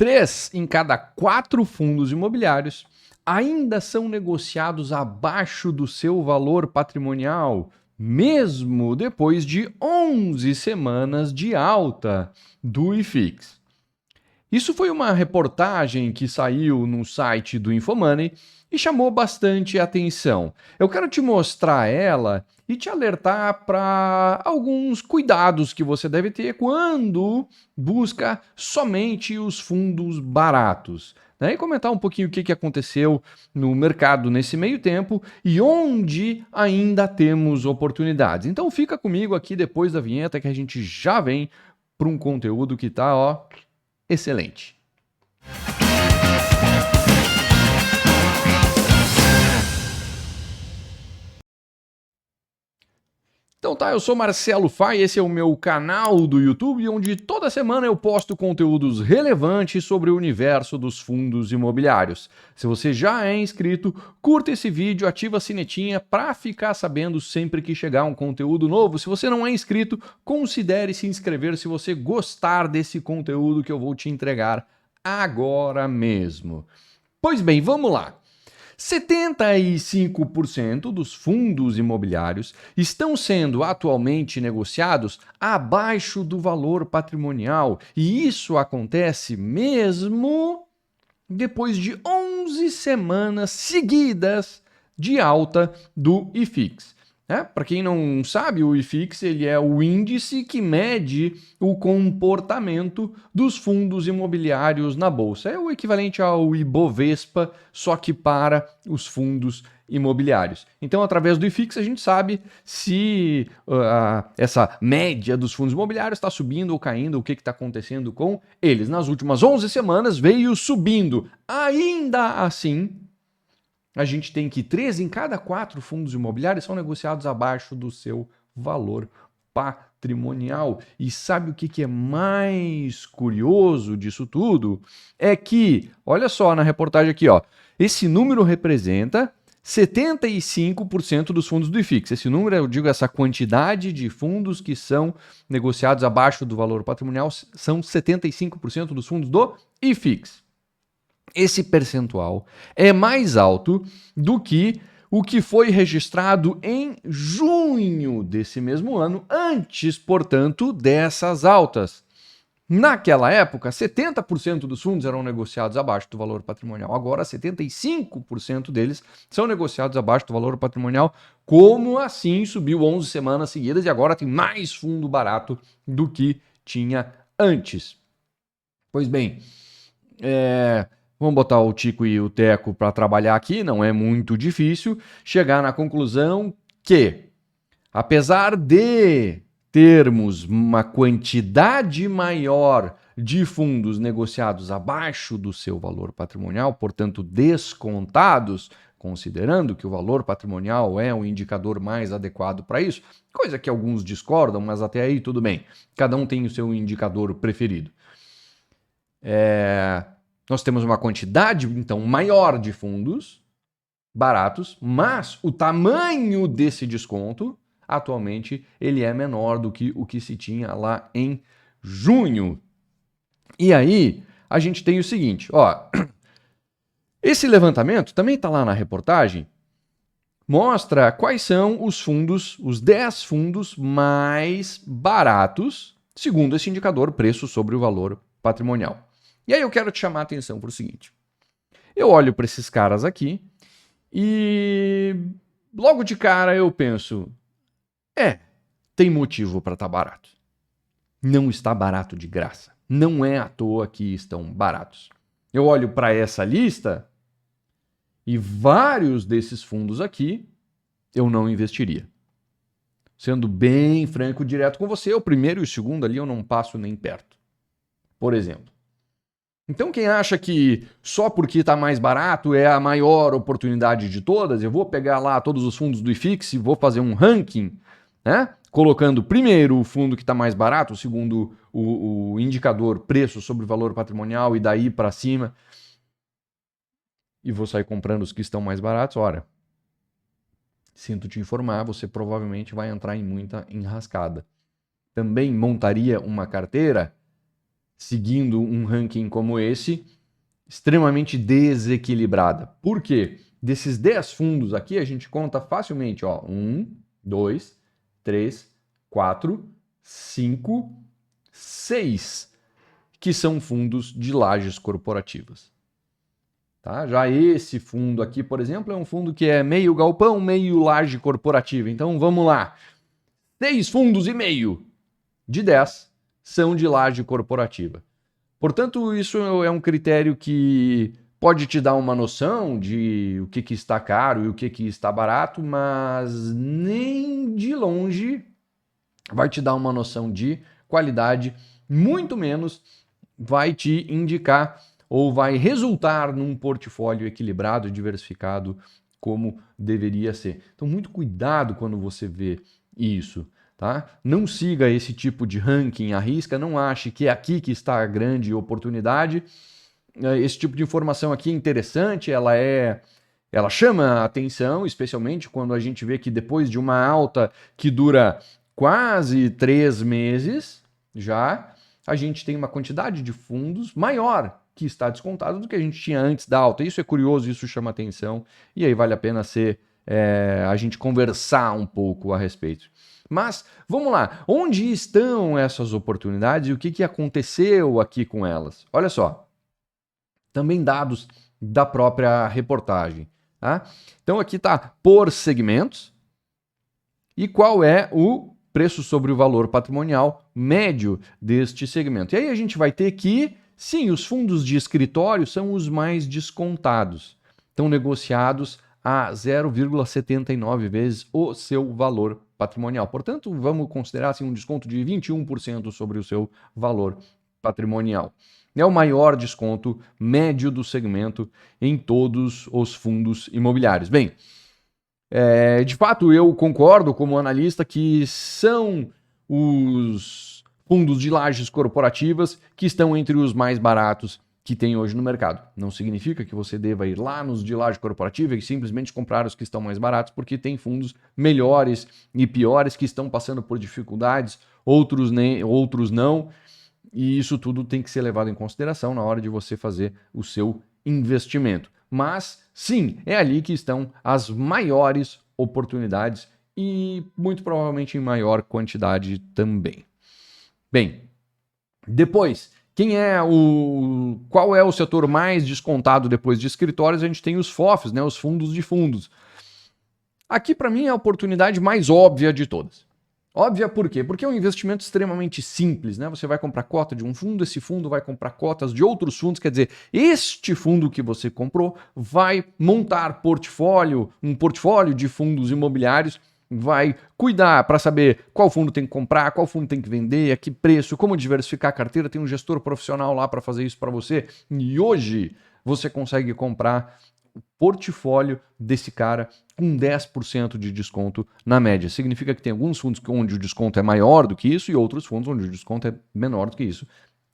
3 em cada 4 fundos imobiliários ainda são negociados abaixo do seu valor patrimonial, mesmo depois de 11 semanas de alta do IFIX. Isso foi uma reportagem que saiu no site do Infomoney e chamou bastante atenção. Eu quero te mostrar ela e te alertar para alguns cuidados que você deve ter quando busca somente os fundos baratos. E comentar um pouquinho o que aconteceu no mercado nesse meio tempo e onde ainda temos oportunidades. Então fica comigo aqui depois da vinheta que a gente já vem para um conteúdo que está excelente. Então tá, eu sou Marcelo Fai, esse é o meu canal do YouTube, onde toda semana eu posto conteúdos relevantes sobre o universo dos fundos imobiliários. Se você já é inscrito, curta esse vídeo, ativa a sinetinha para ficar sabendo sempre que chegar um conteúdo novo. Se você não é inscrito, considere se inscrever se você gostar desse conteúdo que eu vou te entregar agora mesmo. Pois bem, vamos lá. 75% dos fundos imobiliários estão sendo atualmente negociados abaixo do valor patrimonial, e isso acontece mesmo depois de 11 semanas seguidas de alta do IFIX. Para quem não sabe, o IFIX ele é o índice que mede o comportamento dos fundos imobiliários na bolsa. É o equivalente ao Ibovespa, só que para os fundos imobiliários. Então, através do IFIX, a gente sabe se essa média dos fundos imobiliários está subindo ou caindo, o que está acontecendo com eles. Nas últimas 11 semanas veio subindo. Ainda assim, a gente tem que 3 em cada 4 fundos imobiliários são negociados abaixo do seu valor patrimonial. E sabe o que é mais curioso disso tudo? É que, olha só na reportagem aqui, esse número representa 75% dos fundos do IFIX. Esse número, eu digo, essa quantidade de fundos que são negociados abaixo do valor patrimonial são 75% dos fundos do IFIX. Esse percentual é mais alto do que o que foi registrado em junho desse mesmo ano, antes, portanto, dessas altas. Naquela época, 70% dos fundos eram negociados abaixo do valor patrimonial. Agora, 75% deles são negociados abaixo do valor patrimonial. Como assim subiu 11 semanas seguidas e agora tem mais fundo barato do que tinha antes? Pois bem, vamos botar o Tico e o Teco para trabalhar aqui, não é muito difícil chegar na conclusão que, apesar de termos uma quantidade maior de fundos negociados abaixo do seu valor patrimonial, portanto descontados, considerando que o valor patrimonial é o indicador mais adequado para isso, coisa que alguns discordam, mas até aí tudo bem, cada um tem o seu indicador preferido. Nós temos uma quantidade, então, maior de fundos baratos, mas o tamanho desse desconto, atualmente, ele é menor do que o que se tinha lá em junho. E aí, a gente tem o seguinte, esse levantamento também está lá na reportagem, mostra quais são os fundos, os 10 fundos mais baratos, segundo esse indicador, preço sobre o valor patrimonial. E aí eu quero te chamar a atenção para o seguinte. Eu olho para esses caras aqui e logo de cara eu penso, tem motivo para estar barato. Não está barato de graça. Não é à toa que estão baratos. Eu olho para essa lista e vários desses fundos aqui eu não investiria. Sendo bem franco e direto com você, o primeiro e o segundo ali eu não passo nem perto. Por exemplo. Então quem acha que só porque está mais barato é a maior oportunidade de todas, eu vou pegar lá todos os fundos do IFIX e vou fazer um ranking, colocando primeiro o fundo que está mais barato, segundo o indicador preço sobre valor patrimonial e daí para cima, e vou sair comprando os que estão mais baratos, ora, sinto te informar, você provavelmente vai entrar em muita enrascada. Também montaria uma carteira? seguindo um ranking como esse, extremamente desequilibrada. Por quê? Desses 10 fundos aqui, a gente conta facilmente, ó, 1, 2, 3, 4, 5, 6, que são fundos de lajes corporativas. Tá? Já esse fundo aqui, por exemplo, é um fundo que é meio galpão, meio laje corporativa. Então, vamos lá. 6 fundos e meio de 10 são de laje corporativa. Portanto, isso é um critério que pode te dar uma noção de o que está caro e o que está barato, mas nem de longe vai te dar uma noção de qualidade, muito menos vai te indicar ou vai resultar num portfólio equilibrado e diversificado como deveria ser. Então, muito cuidado quando você vê isso. Tá? Não siga esse tipo de ranking à risca, não ache que é aqui que está a grande oportunidade. Esse tipo de informação aqui é interessante, ela chama a atenção, especialmente quando a gente vê que depois de uma alta que dura quase 3 meses, já a gente tem uma quantidade de fundos maior que está descontado do que a gente tinha antes da alta. Isso é curioso, isso chama atenção, e aí vale a pena a gente conversar um pouco a respeito. Mas, vamos lá, onde estão essas oportunidades e o que aconteceu aqui com elas? Olha só, também dados da própria reportagem. Tá? Então aqui está por segmentos e qual é o preço sobre o valor patrimonial médio deste segmento. E aí a gente vai ter que, sim, os fundos de escritório são os mais descontados. Estão negociados a 0,79 vezes o seu valor patrimonial. Portanto, vamos considerar assim, um desconto de 21% sobre o seu valor patrimonial. É o maior desconto médio do segmento em todos os fundos imobiliários. Bem, de fato, eu concordo como analista que são os fundos de lajes corporativas que estão entre os mais baratos que tem hoje no mercado. Não significa que você deva ir lá nos de laje corporativa e simplesmente comprar os que estão mais baratos, porque tem fundos melhores e piores que estão passando por dificuldades, outros não, e isso tudo tem que ser levado em consideração na hora de você fazer o seu investimento. Mas, sim, é ali que estão as maiores oportunidades e muito provavelmente em maior quantidade também. Bem, depois, qual é o setor mais descontado depois de escritórios? A gente tem os FOFs, né, os fundos de fundos. Aqui, para mim, é a oportunidade mais óbvia de todas. Óbvia por quê? Porque é um investimento extremamente simples, né? Você vai comprar cota de um fundo, esse fundo vai comprar cotas de outros fundos, quer dizer, este fundo que você comprou vai montar um portfólio de fundos imobiliários, vai cuidar para saber qual fundo tem que comprar, qual fundo tem que vender, a que preço, como diversificar a carteira, tem um gestor profissional lá para fazer isso para você. E hoje você consegue comprar o portfólio desse cara com 10% de desconto na média. Significa que tem alguns fundos onde o desconto é maior do que isso e outros fundos onde o desconto é menor do que isso.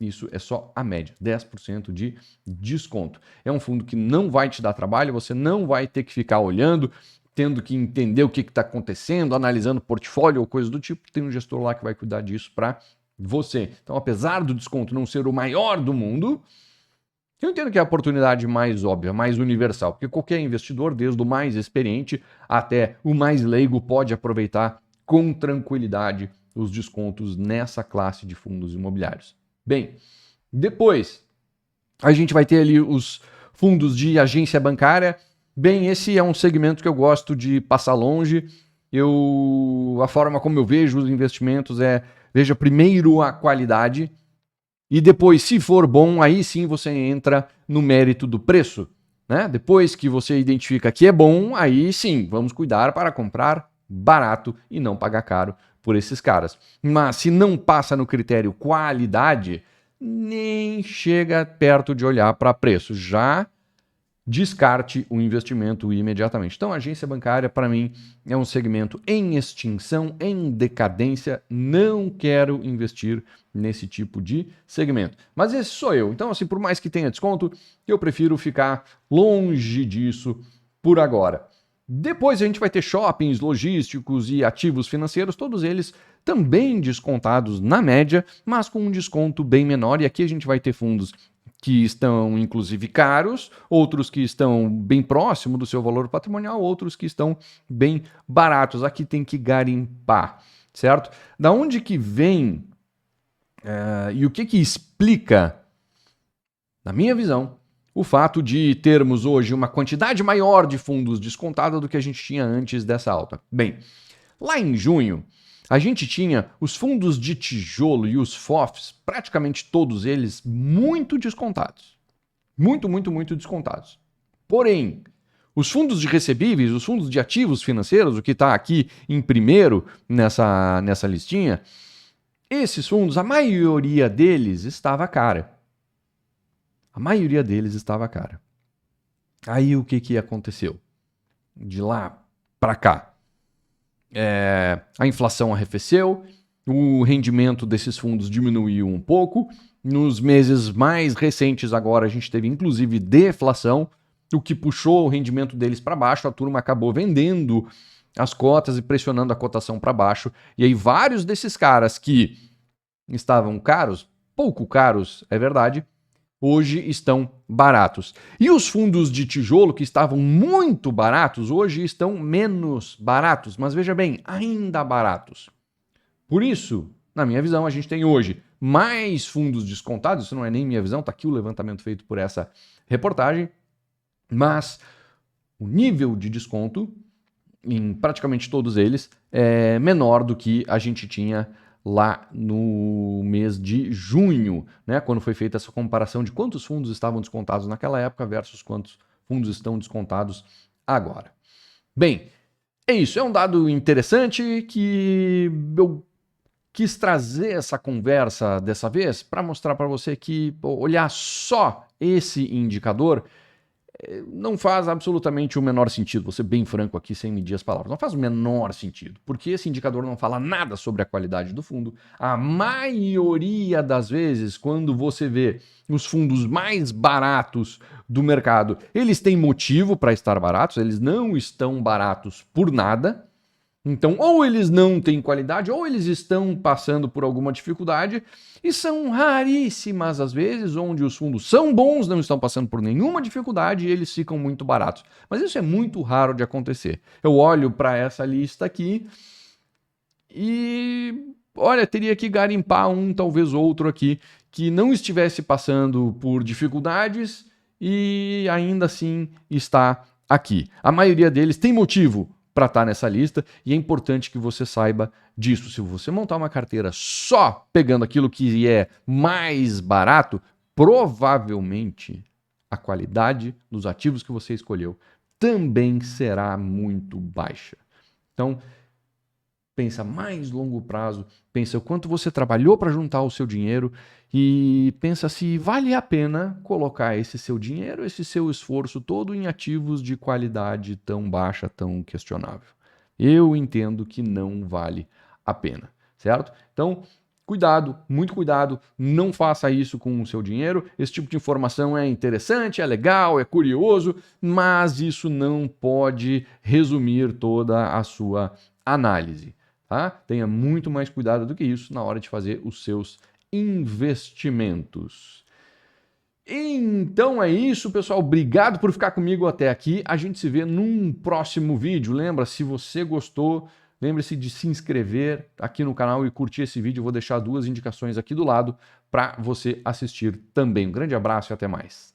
Isso é só a média, 10% de desconto. É um fundo que não vai te dar trabalho, você não vai ter que ficar olhando, tendo que entender o que está acontecendo, analisando portfólio ou coisa do tipo. Tem um gestor lá que vai cuidar disso para você. Então, apesar do desconto não ser o maior do mundo, eu entendo que é a oportunidade mais óbvia, mais universal, porque qualquer investidor, desde o mais experiente até o mais leigo, pode aproveitar com tranquilidade os descontos nessa classe de fundos imobiliários. Bem, depois a gente vai ter ali os fundos de agência bancária. Bem, esse é um segmento que eu gosto de passar longe. A forma como eu vejo os investimentos veja primeiro a qualidade e depois, se for bom, aí sim você entra no mérito do preço, né? Depois que você identifica que é bom, aí sim, vamos cuidar para comprar barato e não pagar caro por esses caras. Mas se não passa no critério qualidade, nem chega perto de olhar para preço. Já descarte o investimento imediatamente. Então, a agência bancária, para mim, é um segmento em extinção, em decadência. Não quero investir nesse tipo de segmento. Mas esse sou eu. Então, assim, por mais que tenha desconto, eu prefiro ficar longe disso por agora. Depois a gente vai ter shoppings, logísticos e ativos financeiros, todos eles também descontados na média, mas com um desconto bem menor. E aqui a gente vai ter fundos que estão, inclusive, caros, outros que estão bem próximo do seu valor patrimonial, outros que estão bem baratos. Aqui tem que garimpar, certo? Da onde que vem e o que que explica, na minha visão, o fato de termos hoje uma quantidade maior de fundos descontada do que a gente tinha antes dessa alta? Bem, lá em junho, a gente tinha os fundos de tijolo e os FOFs, praticamente todos eles, muito descontados. Muito descontados. Porém, os fundos de recebíveis, os fundos de ativos financeiros, o que está aqui em primeiro nessa listinha, esses fundos, a maioria deles estava cara. A maioria deles estava cara. Aí o que aconteceu? De lá para cá. A inflação arrefeceu, o rendimento desses fundos diminuiu um pouco. Nos meses mais recentes agora a gente teve inclusive deflação, o que puxou o rendimento deles para baixo. A turma acabou vendendo as cotas e pressionando a cotação para baixo. E aí vários desses caras que estavam caros, pouco caros, é verdade, hoje estão baratos. E os fundos de tijolo que estavam muito baratos, hoje estão menos baratos, mas veja bem, ainda baratos. Por isso, na minha visão, a gente tem hoje mais fundos descontados, isso não é nem minha visão, está aqui o levantamento feito por essa reportagem, mas o nível de desconto em praticamente todos eles é menor do que a gente tinha lá no mês de junho, né, quando foi feita essa comparação de quantos fundos estavam descontados naquela época versus quantos fundos estão descontados agora. Bem, é isso, é um dado interessante que eu quis trazer essa conversa dessa vez para mostrar para você que olhar só esse indicador não faz absolutamente o menor sentido. Vou ser bem franco aqui, sem medir as palavras. Não faz o menor sentido, porque esse indicador não fala nada sobre a qualidade do fundo. A maioria das vezes, quando você vê os fundos mais baratos do mercado, eles têm motivo para estar baratos, eles não estão baratos por nada. Então, ou eles não têm qualidade, ou eles estão passando por alguma dificuldade, e são raríssimas as vezes onde os fundos são bons, não estão passando por nenhuma dificuldade e eles ficam muito baratos. Mas isso é muito raro de acontecer. Eu olho para essa lista aqui e, olha, teria que garimpar um, talvez outro aqui, que não estivesse passando por dificuldades e ainda assim está aqui. A maioria deles tem motivo para estar nessa lista, e é importante que você saiba disso. Se você montar uma carteira só pegando aquilo que é mais barato, provavelmente a qualidade dos ativos que você escolheu também será muito baixa. Então, pensa mais longo prazo, pensa o quanto você trabalhou para juntar o seu dinheiro e pensa se vale a pena colocar esse seu dinheiro, esse seu esforço todo em ativos de qualidade tão baixa, tão questionável. Eu entendo que não vale a pena, certo? Então, cuidado, muito cuidado, não faça isso com o seu dinheiro. Esse tipo de informação é interessante, é legal, é curioso, mas isso não pode resumir toda a sua análise. Tá? Tenha muito mais cuidado do que isso na hora de fazer os seus investimentos. Então é isso, pessoal. Obrigado por ficar comigo até aqui. A gente se vê num próximo vídeo. Lembra, se você gostou, lembre-se de se inscrever aqui no canal e curtir esse vídeo. Eu vou deixar 2 indicações aqui do lado para você assistir também. Um grande abraço e até mais.